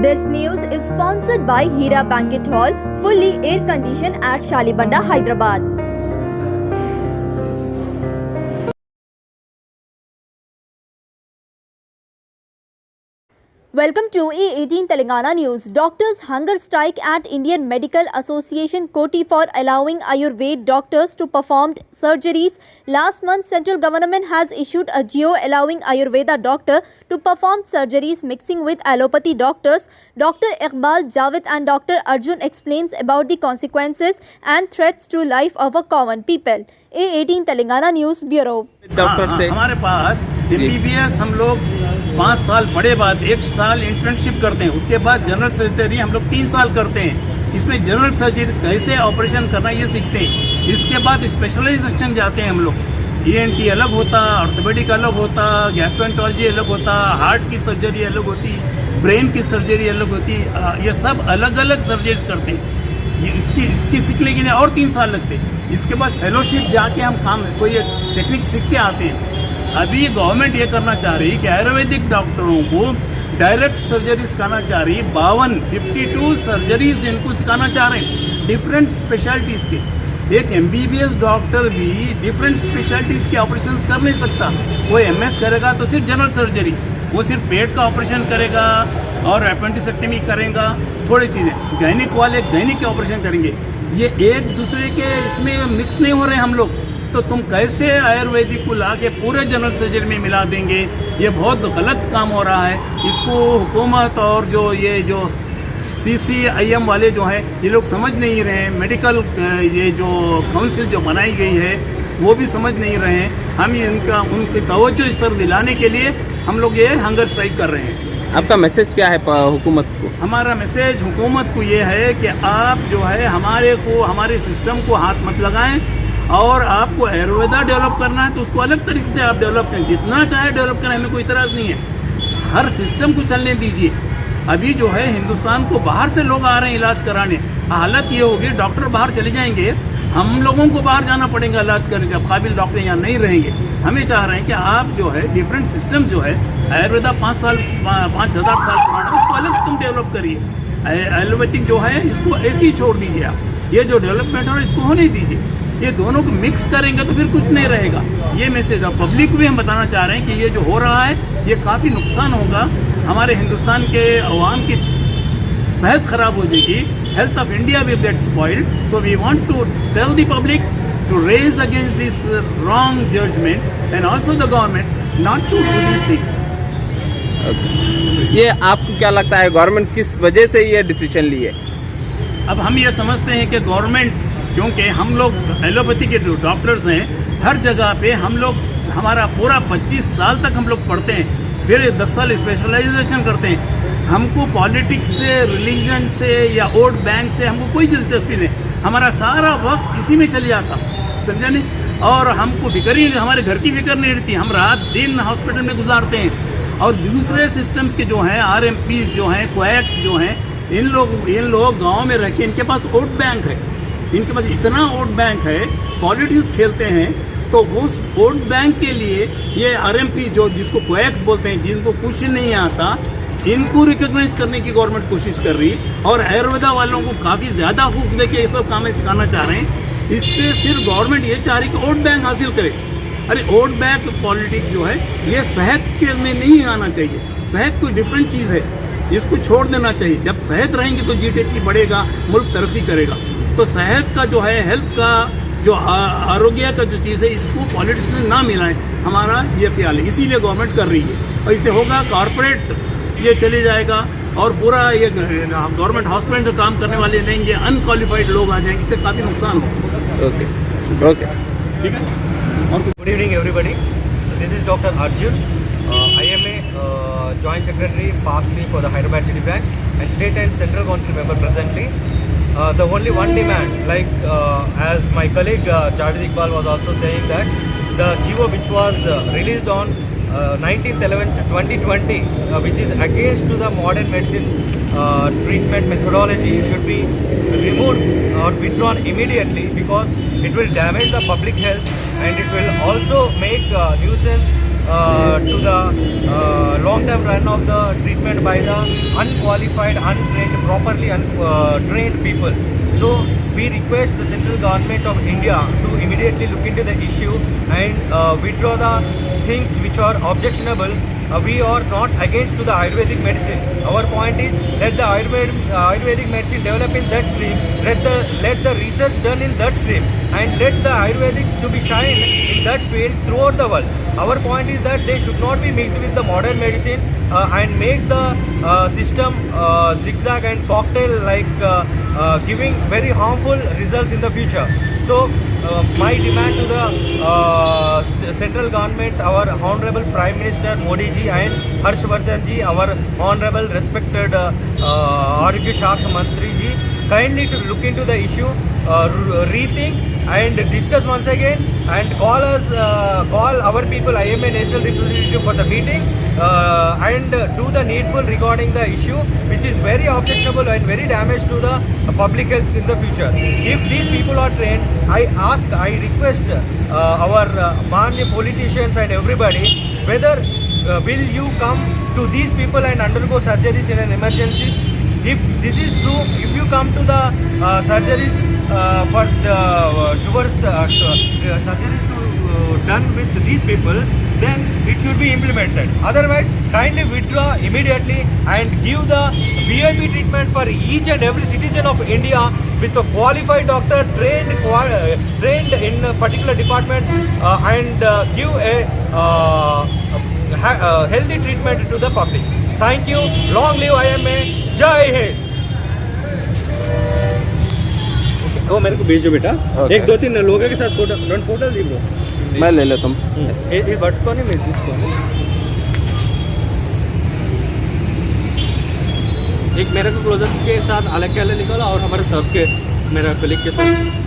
This news is sponsored by Hira Banquet Hall, fully air conditioned at Shalibanda, Hyderabad. Welcome to E18 Telangana News. Doctors hunger strike at Indian Medical Association Koti for allowing Ayurveda doctors to perform surgeries. Last month, central government has issued a GO allowing Ayurveda doctor to perform surgeries mixing with allopathy doctors. Dr. Iqbal Javed and Dr. Arjun explains about the consequences and threats to life of a common people. E18 Telangana News Bureau. Doctor से हमारे पास MBBS हम लोग 5 साल पढ़े बाद 1 साल internship करते हैं, उसके बाद जनरल सर्जरी हम लोग 3 साल करते हैं। इसमें जनरल सर्जरी कैसे ऑपरेशन करना ये सीखते हैं। इसके बाद स्पेशलाइजेशन जाते हैं हम लोग। ENT अलग होता, ऑर्थोपेडिक अलग होता, गैस्ट्रोएंटरोलॉजी अलग होता, हार्ट की सर्जरी अलग होती, ब्रेन की सर्जरी अलग होती, ये सब अलग अलग सर्जरीज करते हैं। ये इसकी सीखने के लिए और 3 साल लगते हैं। इसके बाद फेलोशिप जाके हम काम कोई टेक्निक सीख के आते हैं। अभी गवर्नमेंट ये करना चाह रही है कि आयुर्वेदिक डॉक्टरों को डायरेक्ट सर्जरी सिखाना चाह रही है। 52 सर्जरीज इनको सिखाना चाह रहे हैं डिफरेंट स्पेशलिटीज़ के। एक MBBS डॉक्टर भी डिफरेंट स्पेशलिटीज़ के ऑपरेशन कर नहीं सकता। वो MS करेगा तो सिर्फ जनरल सर्जरी, वो सिर्फ पेट का ऑपरेशन करेगा और एपेंडिसेक्टमी करेगा, थोड़ी चीज़ें। गैनिक वाले गैनिक के ऑपरेशन करेंगे। ये एक दूसरे के इसमें मिक्स नहीं हो रहे हम लोग। तो तुम कैसे आयुर्वेदिक को ला के पूरे जनरल सर्जरी में मिला देंगे? ये बहुत गलत काम हो रहा है। इसको हुकूमत और जो CCIM वाले जो हैं ये लोग समझ नहीं रहे हैं। मेडिकल ये जो काउंसिल जो बनाई गई है वो भी समझ नहीं रहे हैं। हम उनकी तवज्जो इस तरफ दिलाने के लिए हम लोग ये हंगर स्ट्राइक कर रहे हैं। आपका मैसेज क्या है हुकूमत को? हमारा मैसेज हुकूमत को ये है कि आप जो है हमारे सिस्टम को हाथ मत लगाएं, और आपको आयुर्वेदा डेवलप करना है तो उसको अलग तरीके से आप डेवलप करें। जितना चाहे डेवलप करें, हमें कोई इतराज़ नहीं है। हर सिस्टम को चलने दीजिए। अभी जो है हिंदुस्तान को बाहर से लोग आ रहे हैं इलाज कराने। हालत ये होगी डॉक्टर बाहर चले जाएंगे, हम लोगों को बाहर जाना पड़ेगा इलाज करने, जब काबिल डॉक्टर यहाँ नहीं रहेंगे। हमें चाह रहे हैं कि आप जो है डिफरेंट सिस्टम जो है आयुर्वेदा 5000 साल पुराना, उसको अलग तुम डेवलप करिए। एलोपैथिक जो है इसको ऐसे ही छोड़ दीजिए आप। ये जो डेवलपमेंट हो रहा है इसको होने दीजिए। ये दोनों को मिक्स करेंगे तो फिर कुछ नहीं रहेगा। ये मैसेज अब पब्लिक को भी हम बताना चाह रहे हैं कि ये जो हो रहा है ये काफ़ी नुकसान होगा। हमारे हिंदुस्तान के अवाम की सेहत खराब हो जाएगी। Health of India will get spoiled. So we want to tell the public to raise against this wrong judgement and also the government not to do this things. ये आपको क्या लगता है गवर्नमेंट किस वजह से ये डिसीजन लिए? अब हम ये समझते हैं कि गवर्नमेंट, क्योंकि हम लोग एलोपैथी के जो डॉक्टर्स हैं हर जगह पे हम लोग हमारा पूरा 25 साल तक हम लोग पढ़ते हैं, फिर 10 साल स्पेशलाइजेशन करते हैं। हमको पॉलिटिक्स से, रिलीजन से या वोट बैंक से हमको कोई दिलचस्पी नहीं। हमारा सारा वक्त इसी में चले जाता, समझा नहीं। और हमको फिक्र ही, हमारे घर की फिक्र नहीं रहती। हम रात दिन हॉस्पिटल में गुजारते हैं। और दूसरे सिस्टम्स के जो हैं RMPs जो हैं, कोएक्स जो हैं, इन लोग गाँव में रह के इनके पास वोट बैंक है। इनके पास इतना वोट बैंक है, पॉलिटिक्स खेलते हैं। तो उस वोट बैंक के लिए ये RMP जो जिसको कोएक्स बोलते हैं, जिनको कुछ नहीं आता, इनको रिकॉग्नाइज करने की गवर्नमेंट कोशिश कर रही है। और आयुर्वेदा वालों को काफ़ी ज़्यादा हुक्म दे के ये सब काम सिखाना चाह रहे हैं। इससे सिर्फ गवर्नमेंट ये चाह रही है कि वोट बैंक हासिल करे। अरे वोट बैंक पॉलिटिक्स जो है ये सेहत के में नहीं आना चाहिए। सेहत कोई डिफरेंट चीज़ है, इसको छोड़ देना चाहिए। जब सेहत रहेंगी तो GDP बढ़ेगा, मुल्क तरक्की करेगा। तो सेहत का जो है, हेल्थ का जो आरोग्य का जो चीज़ है, इसको पॉलिटिक्स से ना मिलाएं, हमारा ये ख्याल है। इसीलिए गवर्नमेंट कर रही है। और इससे होगा कॉरपोरेट ये चले जाएगा और पूरा ये गवर्नमेंट हॉस्पिटल जो काम करने वाले रहेंगे, अनक्वालिफाइड लोग आ जाएंगे, इससे काफ़ी नुकसान होगा। ओके ठीक है। और Good evening everybody. This is Dr. Arjun. I am a Joint Secretary pastly for the Hyderabad City branch and State and Central Council member presently. The only one demand, like as my colleague Javed Iqbal was also saying, that the GO which was released on 19/11/2020, which is against to the modern medicine treatment methodology, should be removed or withdrawn immediately, because it will damage the public health and it will also make nuisance to the long-term run of the treatment by the unqualified, untrained, properly trained people. So we request the central government of India to immediately look into the issue and withdraw the things which are objectionable. We are not against to the Ayurvedic medicine. Our point is let the Ayurvedic medicine develop in that stream. Let the research done in that stream, and let the Ayurvedic to be shine in that field throughout the world. Our point is that they should not be mixed with the modern medicine and make the system zigzag and cocktail like giving very harmful results in the future. So my demand to the central government, our Honorable Prime Minister Modi ji and Harshvardhan ji, our Honorable respected Arogya Shakha Mantri ji, kindly to look into the issue, rethink and discuss once again, and call our people, IMA National Representative, for the meeting and do the needful regarding the issue, which is very objectionable and very damage to the public health in the future. If these people are trained, I request our Manya politicians and everybody, whether will you come to these people and undergo surgeries in an emergency? If this is true, if you come to the surgeries towards surgeries to done with these people, then it should be implemented. Otherwise, kindly withdraw immediately and give the VIP treatment for each and every citizen of India with a qualified doctor trained in a particular department and give a healthy treatment to the public. Thank you. Long live IMA. Jai Hind. वो मेरे को भेजो बेटा. Okay. एक दो तीन लोगों के साथ फोटो दी ब्रो. मैं ले लेता हूँ. ये बट को नहीं मैसेज को. एक मेरे को क्लोजअप के साथ अलग के अलग निकाला और हमारे सब के मेरा कलीग के साथ.